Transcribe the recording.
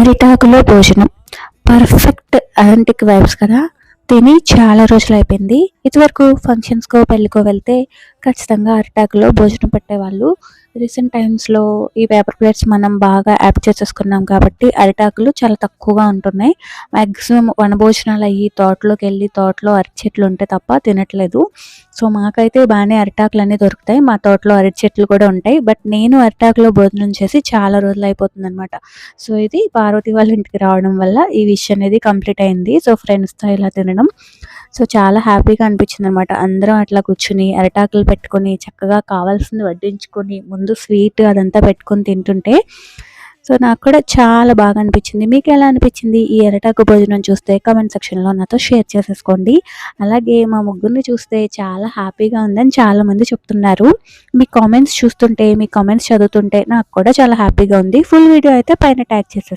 అరిటాకులో భోజనం perfect authentic vibes కదా. తిని చాలా రోజులు అయిపోయింది. ఇదివరకు ఫంక్షన్స్కో పెళ్ళికో వెళ్తే ఖచ్చితంగా అరిటాకులో భోజనం పెట్టేవాళ్ళు. రీసెంట్ టైమ్స్లో ఈ పేపర్ ప్లేట్స్ మనం బాగా యాప్ చేసేసుకున్నాం కాబట్టి అరిటాకులు చాలా తక్కువగా ఉంటున్నాయి. మ్యాక్సిమం వనభోజనాలు అయ్యి తోటలోకి వెళ్ళి తోటలో అరటి చెట్లు ఉంటే తప్ప తినట్లేదు. సో మాకైతే బాగానే అరిటాకులు అన్నీ దొరుకుతాయి. మా తోటలో అరటి చెట్లు కూడా ఉంటాయి. బట్ నేను అరిటాకులో భోజనం చేసి చాలా రోజులు అయిపోతుంది అనమాట. సో ఇది పార్వతి వాళ్ళ ఇంటికి రావడం వల్ల ఈ విషయం అనేది కంప్లీట్ అయింది. సో ఫ్రెండ్స్తో ఇలా తినడం సో చాలా హ్యాపీగా అనిపించింది అనమాట. అందరం అట్లా కూర్చుని అరిటాకులు పెట్టుకొని చక్కగా కావాల్సింది వడ్డించుకొని ముందు స్వీట్ అదంతా పెట్టుకొని తింటుంటే సో నాకు కూడా చాలా బాగా అనిపించింది. మీకు ఎలా అనిపించింది ఈ అరిటాకు భోజనం చూస్తే కామెంట్ సెక్షన్లో నాతో షేర్ చేసేసుకోండి. అలాగే మా ముగ్గురిని చూస్తే చాలా హ్యాపీగా ఉందని చాలామంది చెప్తున్నారు. మీ కామెంట్స్ చూస్తుంటే మీ కామెంట్స్ చదువుతుంటే నాకు కూడా చాలా హ్యాపీగా ఉంది. ఫుల్ వీడియో అయితే పైన ట్యాగ్ చేసేస్తాను.